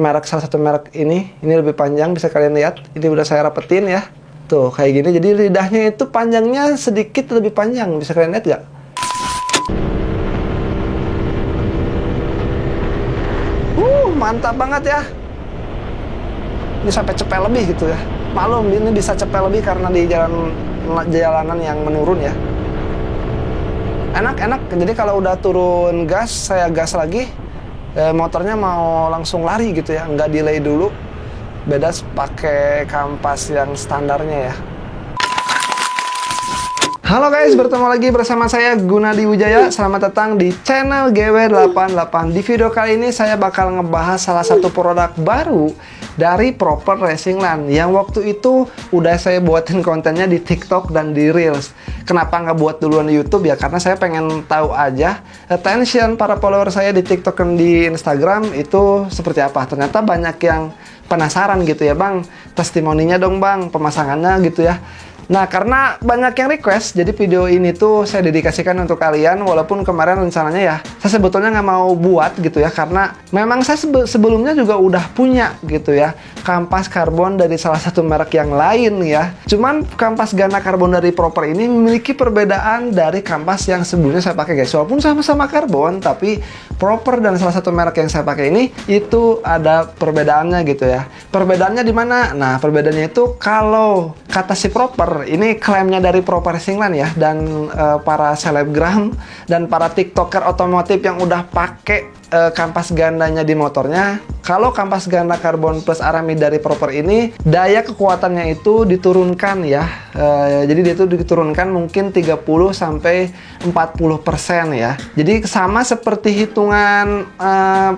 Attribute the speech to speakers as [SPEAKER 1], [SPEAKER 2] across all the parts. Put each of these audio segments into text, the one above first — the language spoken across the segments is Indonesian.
[SPEAKER 1] merek, salah satu merek ini lebih panjang, bisa kalian lihat. Ini udah saya rapetin ya. Tuh kayak gini, jadi lidahnya itu panjangnya sedikit lebih panjang, bisa kalian lihat gak? Mantap banget ya. Ini sampai cepet lebih gitu ya. Maklum ini bisa cepet lebih karena di jalanan yang menurun ya. Enak. Jadi kalau udah turun gas, saya gas lagi, motornya mau langsung lari gitu ya, nggak delay dulu. Beda pakai kampas yang standarnya ya. Halo guys, bertemu lagi bersama saya Gunadi Wijaya. Selamat datang di channel GW88. Di video kali ini saya bakal ngebahas salah satu produk baru dari Proper Racing Land yang waktu itu udah saya buatin kontennya di TikTok dan di Reels. Kenapa nggak buat duluan di YouTube ya? Karena saya pengen tahu aja attention para follower saya di TikTok dan di Instagram itu seperti apa. Ternyata banyak yang penasaran gitu ya, Bang. Testimoninya dong, Bang, pemasangannya gitu ya. Nah, karena banyak yang request, jadi video ini tuh saya dedikasikan untuk kalian. Walaupun kemarin rencananya ya, saya sebetulnya nggak mau buat gitu ya, karena memang saya sebelumnya juga udah punya gitu ya, kampas karbon dari salah satu merek yang lain ya. Cuman kampas gana karbon dari Proper ini memiliki perbedaan dari kampas yang sebelumnya saya pakai guys. Walaupun sama-sama karbon, tapi Proper dan salah satu merek yang saya pakai ini itu ada perbedaannya gitu ya. Perbedaannya di mana? Nah, perbedaannya itu kalau kata si Proper, ini klaimnya dari Proper Racing Land ya, dan para selebgram dan para tiktoker otomotif yang udah pakai kampas gandanya di motornya, kalau kampas ganda karbon plus aramid dari Proper ini daya kekuatannya itu diturunkan ya. Jadi dia itu diturunkan mungkin 30-40% ya. Jadi sama seperti hitungan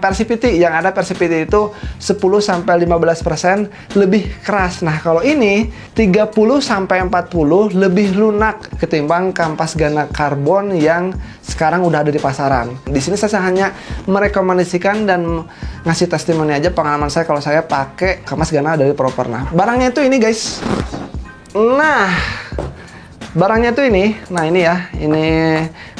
[SPEAKER 1] Persivity yang ada. Persivity itu 10-15% lebih keras. Nah, kalau ini 30-40 lebih lunak ketimbang kampas ganda karbon yang sekarang udah ada di pasaran. Di sini saya hanya merekomendasikan dan ngasih testimoni aja pengalaman saya kalau saya pakai kampas gana dari Proper. Nah, barangnya itu ini guys. Nah, barangnya itu ini. Nah, ini ya. Ini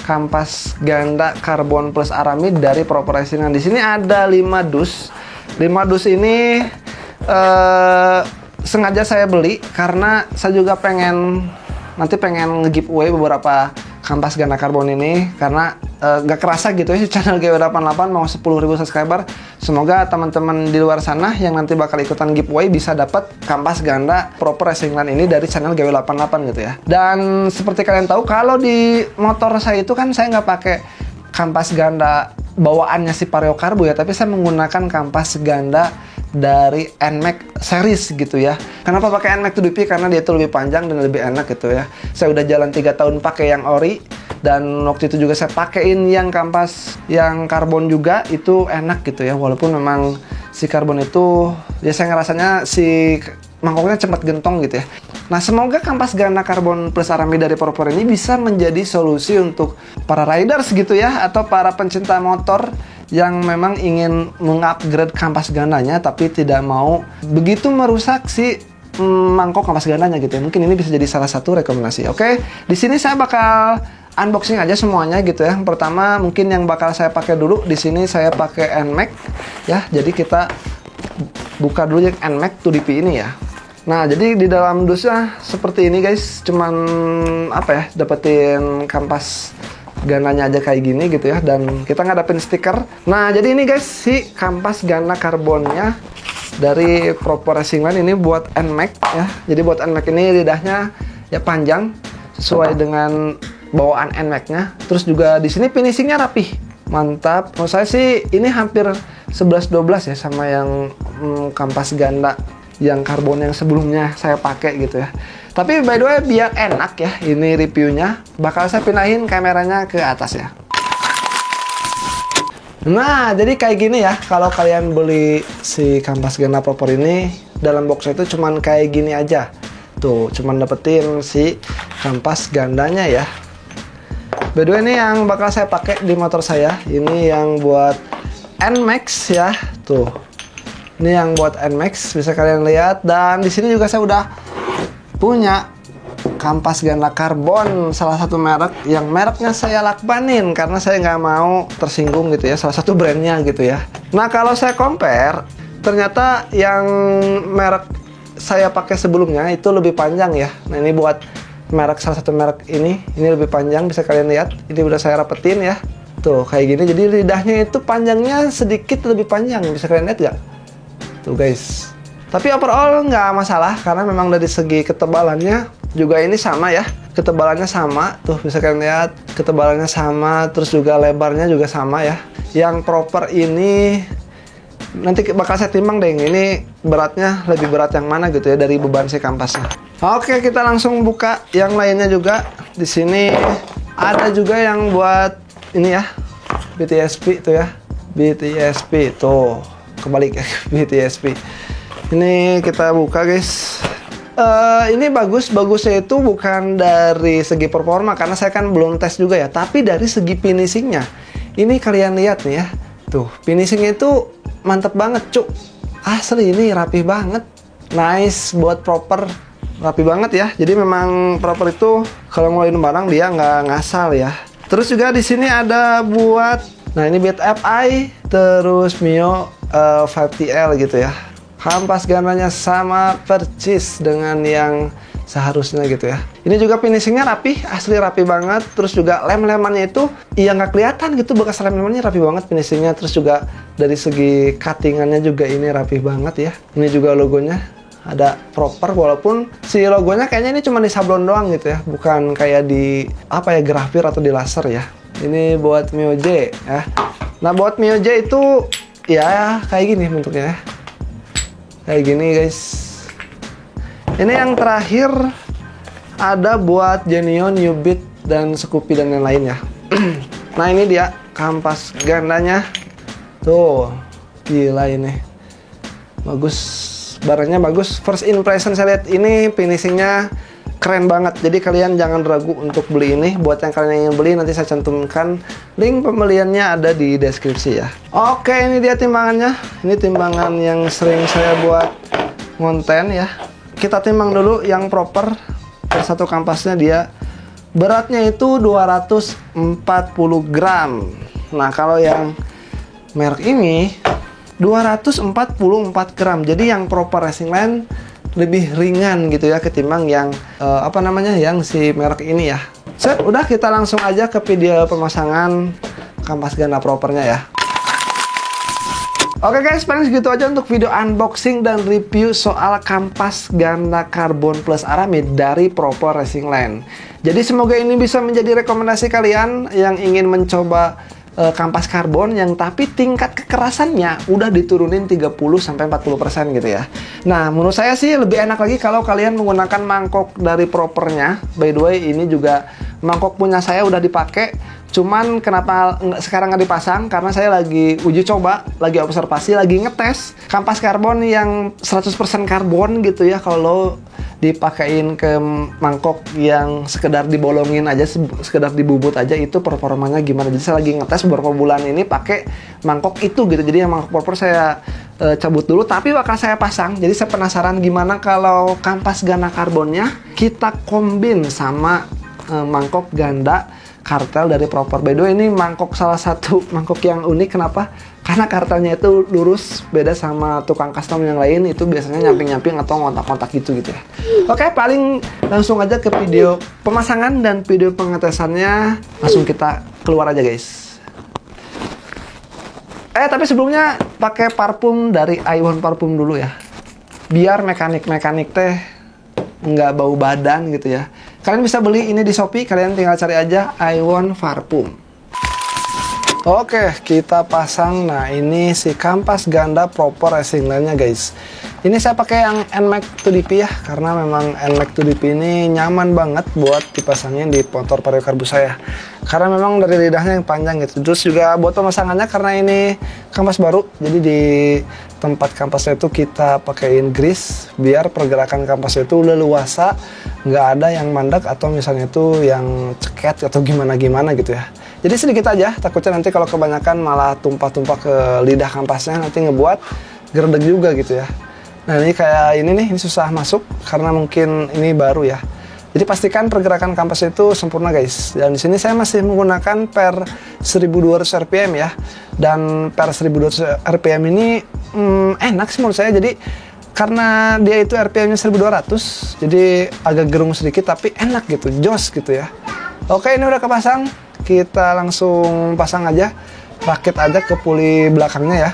[SPEAKER 1] kampas ganda karbon plus aramid dari Proper Racing. Di sini ada 5 dus. 5 dus ini sengaja saya beli karena saya juga pengen nge-giveaway beberapa kampas ganda karbon ini, karena gak kerasa gitu ya channel GW88 mau 10.000 subscriber. Semoga teman-teman di luar sana yang nanti bakal ikutan giveaway bisa dapat kampas ganda Proper Racing Land ini dari channel GW88 gitu ya. Dan seperti kalian tahu, kalau di motor saya itu kan saya nggak pakai kampas ganda bawaannya si Vario Carbo ya, tapi saya menggunakan kampas ganda dari NMAX series gitu ya. Kenapa pakai NMAX 2DP? Karena dia itu lebih panjang dan lebih enak gitu ya. Saya udah jalan 3 tahun pakai yang ori, dan waktu itu juga saya pakein yang kampas yang karbon juga, itu enak gitu ya. Walaupun memang si karbon itu ya saya ngerasanya si mangkoknya cepat gentong gitu ya. Nah, semoga kampas gana karbon plus aramid dari Proper ini bisa menjadi solusi untuk para riders gitu ya, atau para pencinta motor yang memang ingin mengupgrade kampas gandanya tapi tidak mau begitu merusak si mangkok kampas gandanya gitu ya. Mungkin ini bisa jadi salah satu rekomendasi. Oke, di sini saya bakal unboxing aja semuanya gitu ya. Pertama mungkin yang bakal saya pakai dulu, di sini saya pakai NMAX ya. Jadi kita buka dulu yang NMAX 2DP ini ya. Nah, jadi di dalam dusnya seperti ini guys. Cuman apa ya, dapetin kampas gananya aja kayak gini gitu ya, dan kita nggak dapet stiker. Nah, jadi ini guys si kampas gana karbonnya dari Proper Racing Land ini buat NMAX ya. Jadi buat NMAX ini lidahnya ya panjang sesuai dengan bawaan NMAX-nya. Terus juga di sini finishingnya rapih, mantap. Menurut saya sih ini hampir 11-12 ya sama yang kampas ganda yang karbon yang sebelumnya saya pakai gitu ya. Tapi by the way, biar enak ya ini reviewnya, bakal saya pindahin kameranya ke atas ya. Nah, jadi kayak gini ya. Kalau kalian beli si kampas ganda Proper ini, dalam box itu cuman kayak gini aja. Tuh, cuman dapetin si kampas gandanya ya. By the way, ini yang bakal saya pakai di motor saya. Ini yang buat NMAX ya. Tuh. Ini yang buat NMAX, bisa kalian lihat. Dan di sini juga saya udah punya kampas ganda karbon salah satu merek yang mereknya saya lakbanin karena saya nggak mau tersinggung gitu ya, salah satu brandnya gitu ya. Nah, kalau saya compare ternyata yang merek saya pakai sebelumnya itu lebih panjang ya. Nah ini buat merek, salah satu merek ini lebih panjang, bisa kalian lihat. Ini udah saya rapetin ya. Tuh kayak gini, jadi lidahnya itu panjangnya sedikit lebih panjang, bisa kalian lihat gak? Tuh guys. Tapi overall nggak masalah, karena memang dari segi ketebalannya juga ini sama ya. Ketebalannya sama, tuh bisa kalian lihat. Ketebalannya sama, terus juga lebarnya juga sama ya. Yang proper ini, nanti bakal saya timbang deh, ini beratnya lebih berat yang mana gitu ya dari beban si kampasnya. Oke, kita langsung buka yang lainnya juga. Di sini ada juga yang buat ini ya, BTSP tuh ya, BTSP tuh kebalik ya, BTSP. Ini kita buka guys. Ini bagusnya itu bukan dari segi performa, karena saya kan belum tes juga ya, tapi dari segi finishingnya. Ini kalian lihat nih ya, tuh finishingnya itu mantep banget cuk, asli ini rapi banget, nice buat proper, rapi banget ya. Jadi memang proper itu kalau ngeluarin barang dia nggak ngasal ya. Terus juga di sini ada buat, nah ini buat FI, terus Mio 5TL gitu ya. Kampas gandanya sama persis dengan yang seharusnya gitu ya. Ini juga finishingnya rapi, asli rapi banget. Terus juga lem-lemannya itu, iya nggak kelihatan gitu bekas lem-lemannya, rapi banget finishingnya. Terus juga dari segi cuttingannya juga ini rapi banget ya. Ini juga logonya ada proper, walaupun si logonya kayaknya ini cuma di sablon doang gitu ya, bukan kayak di apa ya, grafir atau di laser ya. Ini buat Mio J ya. Nah buat Mio J itu ya kayak gini bentuknya ya, kayak gini guys. Ini yang terakhir ada buat Genio, New Beat, dan Scoopy dan lain-lain ya. Nah ini dia kampas gandanya tuh, gila ini bagus, barangnya bagus. First impression saya lihat ini finishingnya keren banget, jadi kalian jangan ragu untuk beli ini. Buat yang kalian ingin beli, nanti saya cantumkan link pembeliannya ada di deskripsi ya. Oke, ini dia timbangannya. Ini timbangan yang sering saya buat konten ya. Kita timbang dulu yang proper. Per satu kampasnya dia beratnya itu 240 gram. Nah kalau yang merek ini 244 gram. Jadi yang proper racing line lebih ringan gitu ya ketimbang yang apa namanya, yang si merek ini ya. Set, udah kita langsung aja ke video pemasangan kampas ganda propernya ya. Oke guys, paling segitu aja untuk video unboxing dan review soal kampas ganda karbon plus aramid dari Proper Racing Line. Jadi semoga ini bisa menjadi rekomendasi kalian yang ingin mencoba kampas karbon yang tapi tingkat kekerasannya udah diturunin 30-40% gitu ya. Nah menurut saya sih lebih enak lagi kalau kalian menggunakan mangkok dari propernya. By the way ini juga mangkok punya saya udah dipakai, cuman kenapa sekarang nggak dipasang, karena saya lagi uji coba, lagi observasi, lagi ngetes kampas karbon yang 100% karbon gitu ya. Kalau dipakein ke mangkok yang sekedar dibolongin aja, sekedar dibubut aja, itu performanya gimana. Jadi saya lagi ngetes beberapa bulan ini pakai mangkok itu gitu. Jadi yang mangkok proper saya cabut dulu, tapi bakal saya pasang. Jadi saya penasaran gimana kalau kampas ganda karbonnya kita kombin sama mangkok ganda kartel dari Proper. By the way ini mangkok salah satu mangkok yang unik. Kenapa? Karena kartelnya itu lurus, beda sama tukang custom yang lain, itu biasanya nyamping-nyamping atau ngontak-ngontak gitu ya. Oke, paling langsung aja ke video pemasangan dan video pengetesannya. Langsung kita keluar aja guys. Tapi sebelumnya pakai parfum dari iWon Parfum dulu ya, biar mekanik-mekanik teh nggak bau badan gitu ya. Kalian bisa beli ini di Shopee, kalian tinggal cari aja iWon Parfum. Oke, kita pasang. Nah ini si kampas ganda Proper Racing Line-nya guys. Ini saya pakai yang NMAX 2DP ya, karena memang NMAX 2DP ini nyaman banget buat dipasangin di motor vario karbu saya. Karena memang dari lidahnya yang panjang gitu. Terus juga buat pemasangannya, karena ini kampas baru, jadi di tempat kampasnya itu kita pakaiin grease biar pergerakan kampasnya itu leluasa, nggak ada yang mandek atau misalnya itu yang ceket atau gimana-gimana gitu ya. Jadi sedikit aja, takutnya nanti kalau kebanyakan malah tumpah-tumpah ke lidah kampasnya, nanti ngebuat gerdeg juga gitu ya. Nah ini kayak ini nih, ini susah masuk karena mungkin ini baru ya. Jadi pastikan pergerakan kampas itu sempurna guys. Dan di sini saya masih menggunakan per 1200 rpm ya. Dan per 1200 rpm ini enak sih menurut saya. Jadi karena dia itu rpm-nya 1200, jadi agak gerung sedikit tapi enak gitu, jos gitu ya. Oke, ini udah kepasang. Kita langsung pasang aja, rakit aja ke puli belakangnya ya.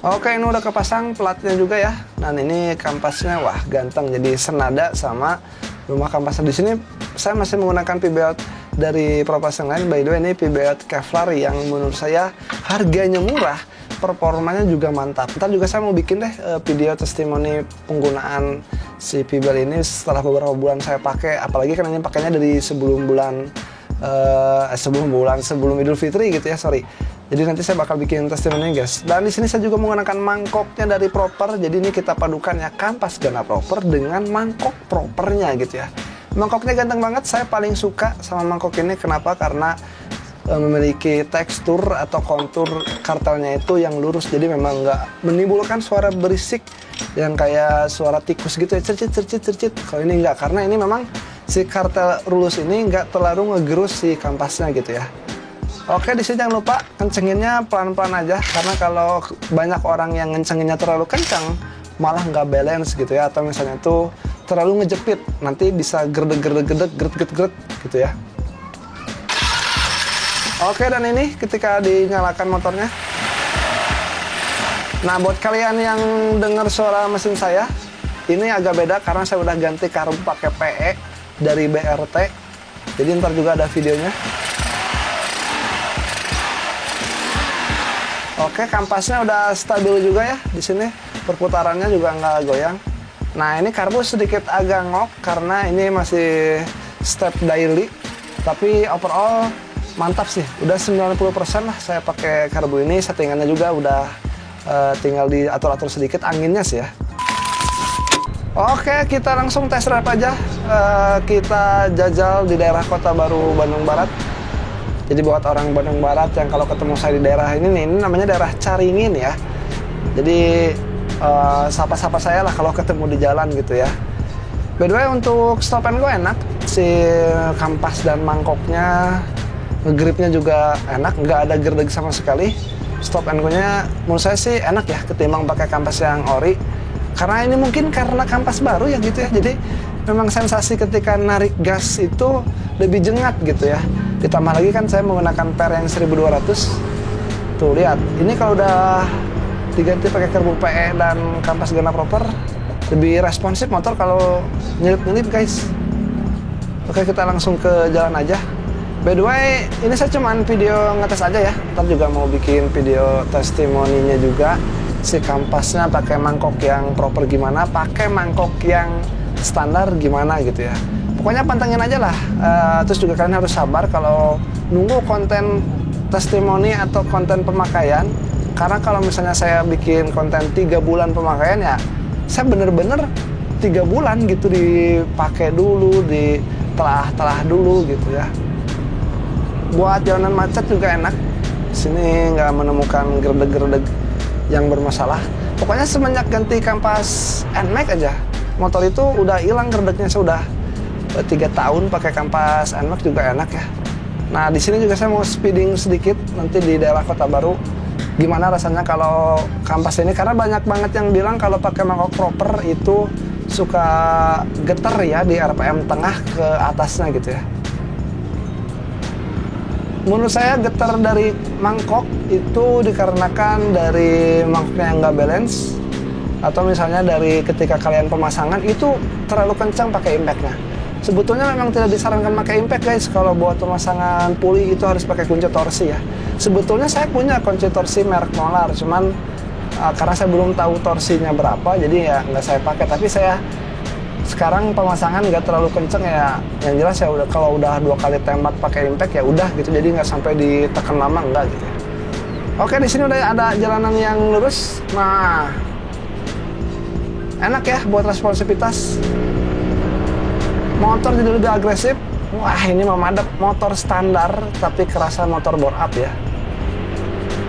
[SPEAKER 1] Oke, ini udah kepasang platnya juga ya. Dan ini kampasnya, wah ganteng, jadi senada sama rumah kampasnya. Di sini saya masih menggunakan P-belt dari Propas yang lain. By the way, ini P-belt Kevlar yang menurut saya harganya murah, performanya juga mantap. Ntar juga saya mau bikin deh video testimoni penggunaan si P-belt ini setelah beberapa bulan saya pakai. Apalagi kan ini pakainya dari sebelum Idul Fitri gitu ya, sorry. Jadi nanti saya bakal bikin testimoni guys. Dan di sini saya juga menggunakan mangkoknya dari Proper. Jadi ini kita padukan ya, kampas Gana Proper dengan mangkok Propernya gitu ya. Mangkoknya ganteng banget, saya paling suka sama mangkok ini. Kenapa? Karena memiliki tekstur atau kontur kartelnya itu yang lurus. Jadi memang nggak menimbulkan suara berisik yang kayak suara tikus gitu ya, cercit. Kalau ini nggak, karena ini memang si kartel rulus ini nggak terlalu ngegerus si kampasnya gitu ya. Oke, di sini jangan lupa kencenginnya pelan-pelan aja, karena kalau banyak orang yang ngencenginnya terlalu kencang malah nggak balance gitu ya, atau misalnya tuh terlalu ngejepit, nanti bisa gredeg gitu ya. Oke, dan ini ketika dinyalakan motornya. Nah, buat kalian yang dengar suara mesin saya, ini agak beda karena saya udah ganti karbu pakai PE dari BRT. Jadi ntar juga ada videonya. Oke, kampasnya udah stabil juga ya di sini, perputarannya juga nggak goyang. Nah, ini karbu sedikit agak ngok karena ini masih step daily, tapi overall mantap sih. Udah 90% lah saya pakai karbu ini. Settingannya juga udah tinggal diatur-atur sedikit anginnya sih ya. Oke, kita langsung test drive aja. Kita jajal di daerah Kota Baru, Bandung Barat. Jadi buat orang Bandung Barat yang kalau ketemu saya di daerah ini nih, ini namanya daerah Caringin ya. Jadi sapa-sapa saya lah kalau ketemu di jalan gitu ya. By the way, untuk stop and go enak, si kampas dan mangkoknya, ngegripnya juga enak, nggak ada gerdeg sama sekali. Stop and go-nya menurut saya sih enak ya ketimbang pakai kampas yang ori. Karena ini mungkin karena kampas baru ya gitu ya. Jadi memang sensasi ketika narik gas itu lebih jengat gitu ya. Ditambah lagi kan saya menggunakan per yang 1200. Tuh lihat, ini kalau udah diganti pakai karbu PE dan kampas Gana Proper, lebih responsif motor kalau nyelip-nyelip guys. Oke, kita langsung ke jalan aja. By the way, ini saya cuman video ngetes aja ya. Ntar juga mau bikin video testimoninya juga. Si kampasnya pakai mangkok yang proper gimana, pakai mangkok yang standar gimana gitu ya. Pokoknya pantengin aja lah. Terus juga kalian harus sabar kalau nunggu konten testimoni atau konten pemakaian. Karena kalau misalnya saya bikin konten 3 bulan pemakaian ya, saya bener-bener 3 bulan gitu dipakai dulu, ditelah dulu gitu ya. Buat jalanan macet juga enak. Sini nggak menemukan gerdeg-gerdeg yang bermasalah. Pokoknya semenjak ganti kampas NMAX aja, motor itu udah hilang gerdegnya. Sudah 3 tahun pakai kampas NMAX juga enak ya. Nah, di sini juga saya mau speeding sedikit nanti di daerah Kota Baru. Gimana rasanya kalau kampas ini? Karena banyak banget yang bilang kalau pakai mangkok proper itu suka getar ya di RPM tengah ke atasnya gitu ya. Menurut saya getar dari mangkok itu dikarenakan dari mangkoknya yang nggak balance, atau misalnya dari ketika kalian pemasangan itu terlalu kencang pakai impactnya. Sebetulnya memang tidak disarankan pakai impact guys. Kalau buat pemasangan puli itu harus pakai kunci torsi ya. Sebetulnya saya punya kunci torsi merek Molar, cuman karena saya belum tahu torsinya berapa, jadi ya nggak saya pakai. Tapi saya sekarang pemasangan nggak terlalu kenceng ya. Yang jelas ya udah, kalau udah 2 kali tembak pakai impact ya udah gitu. Jadi nggak sampai ditekan lama, enggak gitu. Oke, di sini udah ada jalanan yang lurus. Nah, enak ya buat responsivitas. Motor jadi lebih agresif. Wah, ini memadap, motor standar tapi kerasa motor bore up ya.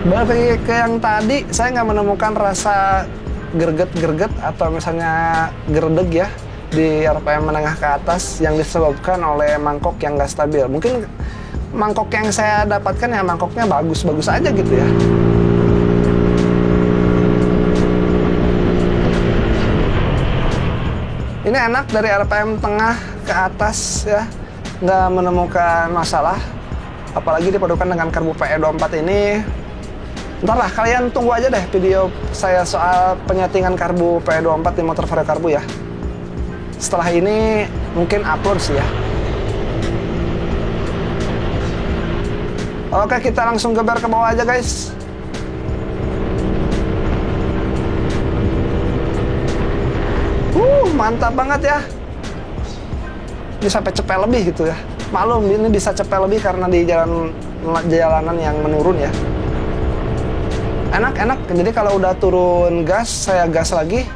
[SPEAKER 1] Balik ke yang tadi, saya nggak menemukan rasa gerget-gerget atau misalnya geredeg ya di RPM menengah ke atas yang disebabkan oleh mangkok yang nggak stabil. Mungkin mangkok yang saya dapatkan ya mangkoknya bagus-bagus aja gitu ya. Ini enak dari RPM tengah ke atas ya, nggak menemukan masalah. Apalagi dipadukan dengan karbu PE24 ini. Ntar lah, kalian tunggu aja deh video saya soal penyetingan karbu PE24 di motor Vario Karbu ya. Setelah ini mungkin upload sih ya. Oke, kita langsung geber ke bawah aja guys. Mantap banget ya. Ini sampai cepet lebih gitu ya. Maklum ini bisa cepet lebih karena di jalanan yang menurun ya. Enak. Jadi kalau udah turun gas, saya gas lagi,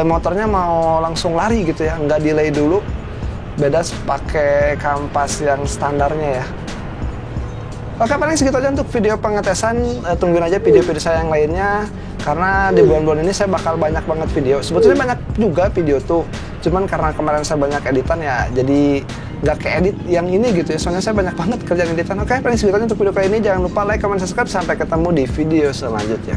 [SPEAKER 1] motornya mau langsung lari gitu ya, nggak delay dulu. Beda pakai kampas yang standarnya ya. Oke, paling segitu aja untuk video pengetesan. Tungguin aja video-video saya yang lainnya. Karena di bulan-bulan ini saya bakal banyak banget video. Sebetulnya banyak juga video tuh. Cuman karena kemarin saya banyak editan ya, jadi nggak keedit yang ini gitu ya. Soalnya saya banyak banget kerjaan editan. Oke, paling segitu aja untuk video kali ini. Jangan lupa like, comment, subscribe. Sampai ketemu di video selanjutnya.